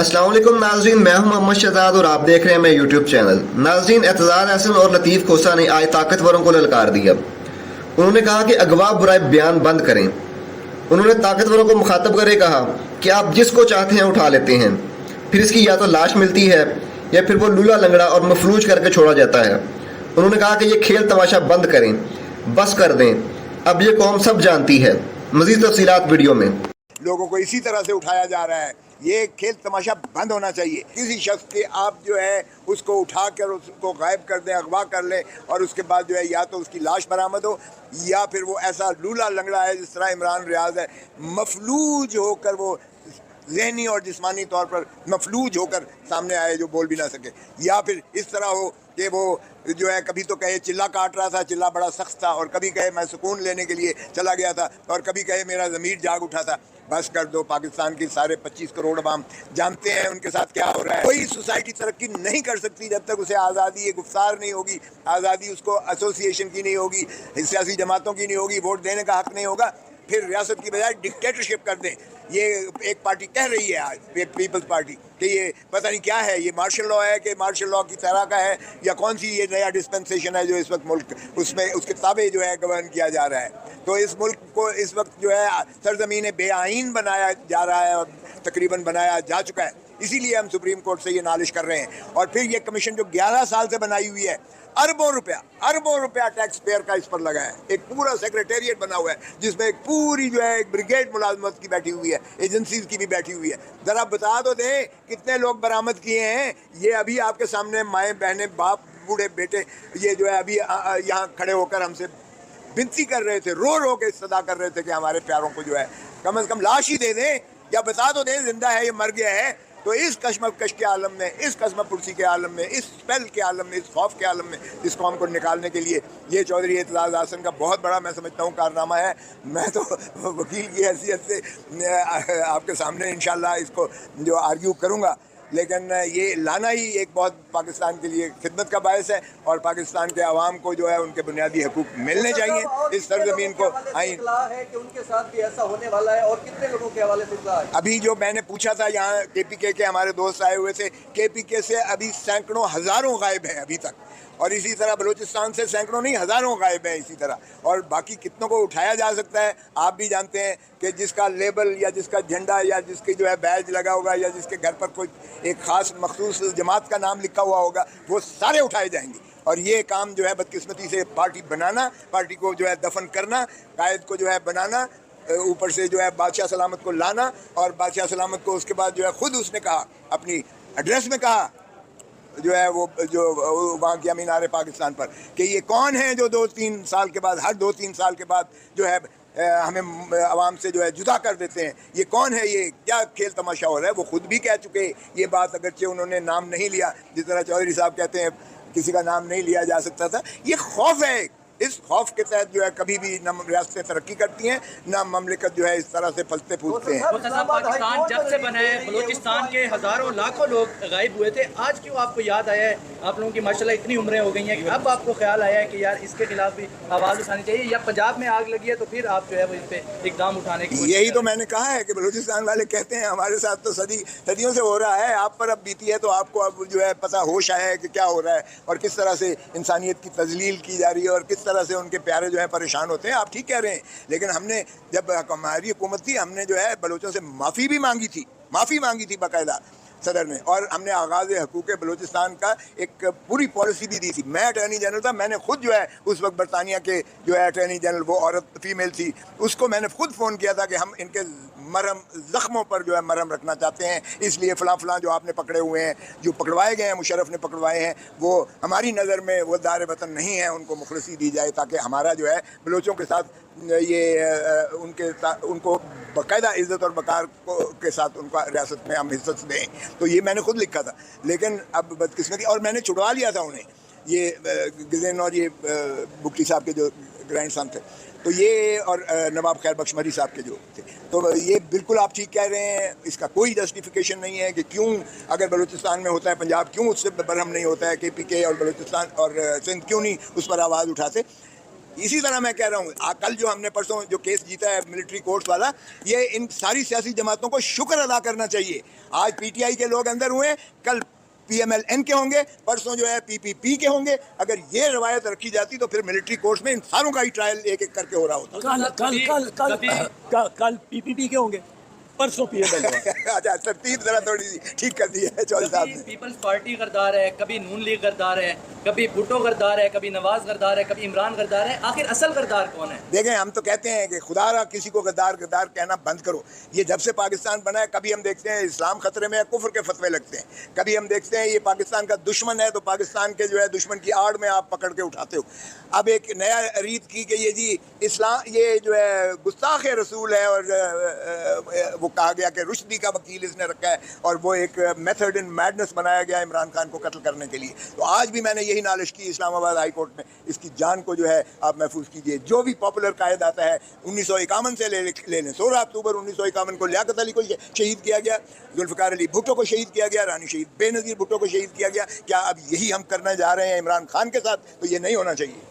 अस्सलाम वालेकुम नाज़रीन, मैं हूं मोहम्मद शहजाद और आप देख रहे हैं मेरा यूट्यूब चैनल। नाज़रीन, एतज़ार अहसन और लतीफ़ खोसा ने आज ताकतवरों को ललकार दिया। उन्होंने कहा कि अगवा बुराई बयान बंद करें। उन्होंने ताकतवरों को मुखातब करके कहा कि आप जिसको चाहते हैं उठा लेते हैं, फिर इसकी या तो लाश मिलती है या फिर वो लूला लंगड़ा और मफलूज करके छोड़ा जाता है। उन्होंने कहा कि ये खेल तमाशा बंद करें, बस कर दें, अब ये कौम सब जानती है। मज़ीद तफसीलात वीडियो में। लोगों को इसी तरह से उठाया जा रहा है। ये खेल तमाशा बंद होना चाहिए। किसी शख्स के आप जो है उसको उठा कर उसको गायब कर दें, अगवा कर लें और उसके बाद जो है या तो उसकी लाश बरामद हो या फिर वो ऐसा लूला लंगड़ा है जिस तरह इमरान रियाज है, मफलूज होकर वो ज़हनी और जिस्मानी तौर पर मफलूज होकर सामने आए जो बोल भी ना सके, या फिर इस तरह हो कि वो जो है कभी तो कहे चिल्ला काट रहा था, चिल्ला बड़ा सख्त था, और कभी कहे मैं सुकून लेने के लिए चला गया था, और कभी कहे मेरा ज़मीर जाग उठा था। बस कर दो। पाकिस्तान की सारे 25 करोड़ अवाम जानते हैं उनके साथ क्या हो रहा है। कोई सोसाइटी तरक्की नहीं कर सकती जब तक उसे आज़ादी गुफ्तार नहीं होगी, आज़ादी उसको एसोसिएशन की नहीं होगी, सियासी जमातों की नहीं होगी, वोट देने का हक नहीं होगा। फिर रियासत की बजाय डिक्टेटरशिप कर दें। ये एक पार्टी कह रही है आज, पीपल्स पार्टी, कि ये पता नहीं क्या है, ये मार्शल लॉ है कि मार्शल लॉ की तरह का है, या कौन सी ये नया डिस्पेंसेशन है जो इस वक्त मुल्क उसमें उसके ताबे जो है गवर्न किया जा रहा है। तो इस मुल्क को इस वक्त जो है सरजमीन बेआईन बनाया जा रहा है और तकरीबन बनाया जा चुका है। इसीलिए हम सुप्रीम कोर्ट से ये नालिश कर रहे हैं। और फिर ये कमीशन जो 11 साल से बनाई हुई है, अरबों रुपया टैक्स पेयर का इस पर लगा है। एक पूरा सेक्रेटेरिएट बना हुआ है जिसमें एक पूरी जो है एक ब्रिगेड मुलाजमत की बैठी हुई है, एजेंसीज की भी बैठी हुई है। ज़रा बता तो दें कितने लोग बरामद किए हैं। ये अभी आपके सामने माएँ बहनें बाप बूढ़े बेटे ये जो है अभी यहाँ खड़े होकर हमसे विनती कर रहे थे, रो रो के सदा कर रहे थे कि हमारे प्यारों को जो है कम से कम लाश ही दे दें, या बता तो दें जिंदा है ये मर गया है। तो इस कश्मकश के आलम में, इस कसमपुरसी के आलम में, इस स्पेल के आलम में, इस खौफ के आलम में इस कौम को निकालने के लिए ये चौधरी एतजाज़ अहसन का बहुत बड़ा मैं समझता हूँ कारनामा है। मैं तो वकील की हैसियत से आपके सामने इंशाल्लाह इसको जो आर्ग्यू करूँगा, लेकिन ये लाना ही एक बहुत पाकिस्तान के लिए खिदमत का बायस है। और पाकिस्तान के अवाम को जो है उनके बुनियादी हकूक मिलने चाहिए। इस सरजमीन को आइन है कि उनके साथ भी ऐसा होने वाला है, और कितने लोगों के हवाले से इत्तला है? अभी जो मैंने पूछा था, यहाँ KPK के हमारे दोस्त आए हुए थे, KPK से अभी सैकड़ों हज़ारों गायब हैं अभी तक, और इसी तरह बलूचिस्तान से सैकड़ों नहीं हज़ारों गायब हैं इसी तरह। और बाकी कितनों को उठाया जा सकता है। आप भी जानते हैं कि जिसका लेबल या जिसका झंडा या जिसकी जो है बैज लगा होगा या जिसके घर पर कोई एक ख़ास मखसूस जमात का नाम लिखा हुआ होगा, वो सारे उठाए जाएंगे। और ये काम जो है बदकिस्मती से पार्टी बनाना, पार्टी को जो है दफन करना, कायद को जो है बनाना, ऊपर से जो है बादशाह सलामत को लाना, और बादशाह सलामत को उसके बाद जो है ख़ुद उसने कहा अपनी एड्रेस में कहा जो है वो जो वहाँ की मीनार पाकिस्तान पर कि ये कौन है जो 2-3 साल के बाद, हर 2-3 साल के बाद जो है हमें आवाम से जो है जुदा कर देते हैं। ये कौन है, ये क्या खेल तमाशा हो रहा है। वो खुद भी कह चुके ये बात, अगरचे उन्होंने नाम नहीं लिया, जिस तरह चौधरी साहब कहते हैं किसी का नाम नहीं लिया जा सकता था। ये खौफ है। इस खौफ के तहत जो है कभी भी न रियासतें तरक्की करती हैं, न ममलिकत जो है इस तरह से फलते फूलते हैं। पाकिस्तान जब से बना है बलूचिस्तान के हज़ारों लाखों लोग गायब हुए थे। आज क्यों आपको याद आया है, आप लोगों की माशाल्लाह इतनी उम्रें हो गई हैं कि अब आपको ख्याल आया है कि यार इसके खिलाफ भी आवाज़ उठानी चाहिए, या पंजाब में आग लगी है तो फिर आप जो है वो इस पर इकदाम उठाने की? यही तो मैंने कहा है कि बलूचिस्तान वाले कहते हैं हमारे साथ तो सदियों से हो रहा है, आप पर अब बीती है तो आपको अब जो है पता होश आया है कि क्या हो रहा है और किस तरह से इंसानियत की तजलील की जा रही है और किस तरह से उनके प्यारे जो है परेशान होते हैं। आप ठीक कह रहे हैं, लेकिन हमने जब हमारी हुकूमत थी, हमने जो है बलोचों से माफ़ी भी मांगी थी बाकायदा सदर ने, और हमने आगाज़ हकूक़ बलूचिस्तान का एक पूरी पॉलिसी भी दी थी। मैं अटॉर्नी जनरल था, मैंने खुद जो है उस वक्त बरतानिया के जो है अटॉर्नी जनरल, वो औरत फीमेल थी, उसको मैंने खुद फ़ोन किया था कि हम इनके मरहम ज़ख्मों पर जो है मरहम रखना चाहते हैं, इसलिए फ़लाँ जो आपने पकड़े हुए हैं, जो पकड़वाए गए हैं, मुशर्रफ ने पकड़वाए हैं, वो हमारी नज़र में वो दार वतन नहीं है, उनको मुखलसी दी जाए ताकि हमारा जो है बलोचों के साथ ये उनको बाकायदा इज़्ज़त और वक़ार के साथ उनका रियासत में हम हिस्सत दें। तो ये मैंने खुद लिखा था, लेकिन अब बदकिस्मती, और मैंने छुड़वा लिया था उन्हें, ये गिज़ेन और ये बुक्टी साहब के जो ग्रैंड सन थे, तो ये और नवाब खैर बख्श मरी साहब के जो थे। तो ये बिल्कुल आप ठीक कह रहे हैं, इसका कोई जस्टिफिकेशन नहीं है कि क्यों अगर बलूचिस्तान में होता है पंजाब क्यों उससे बरहम नहीं होता है, KPK और बलूचिस्तान और सिंध क्यों नहीं उस पर आवाज़ उठाते। इसी तरह मैं कह रहा हूँ कल जो हमने परसों जो केस जीता है मिलिट्री कोर्ट्स वाला, ये इन सारी सियासी जमातों को शुक्र अदा करना चाहिए। आज पीटीआई के लोग अंदर हुए, कल पीएमएलएन के होंगे, परसों जो है पीपीपी के होंगे। अगर ये रवायत रखी जाती तो फिर मिलिट्री कोर्ट्स में इन सारों का ही ट्रायल एक एक करके हो रहा होता। कल पीपीपी के होंगे, परसों पीएमएल। अच्छा, तरतीब जरा थोड़ी सी ठीक कर दी है चौधरी साहब ने। पीपल्स पार्टी गद्दार है, कभी नून लीग गद्दार है, कभी भुट्टो गद्दार है, कभी नवाज गद्दार है, कभी इमरान गद्दार है। आखिर असल गद्दार कौन है? देखें, हम तो कहते हैं कि खुदा किसी को गद्दार गद्दार कहना बंद करो। ये जब से पाकिस्तान बना है, कभी हम देखते हैं इस्लाम खतरे में है, कुफ्र के फतवे लगते हैं, कभी हम देखते हैं ये पाकिस्तान का दुश्मन है, तो पाकिस्तान के जो है दुश्मन की आड़ में आप पकड़ के उठाते हो। अब एक नया रीत की कि ये जी इस्लाम ये जो है गुस्ताख रसूल है, और वो कहा गया कि रुश्दी का वकील इसने रखा है, और वो एक मेथड इन मैडनेस बनाया गया इमरान खान को कत्ल करने के लिए। तो आज भी मैंने यही नालिश की इस्लामाबाद हाई कोर्ट में, इसकी जान को जो है आप महफूज कीजिए। जो भी पॉपुलर कायद आता है 1951 से ले लें। 16 अक्टूबर 1951 को लियाकत अली को शहीद किया गया, जुल्फ़िकार अली भुट्टो को शहीद किया गया, रानी शहीद बेनज़ीर भुट्टो को शहीद किया गया। क्या अब यही हम करने जा रहे हैं इमरान खान के साथ? तो ये नहीं होना चाहिए।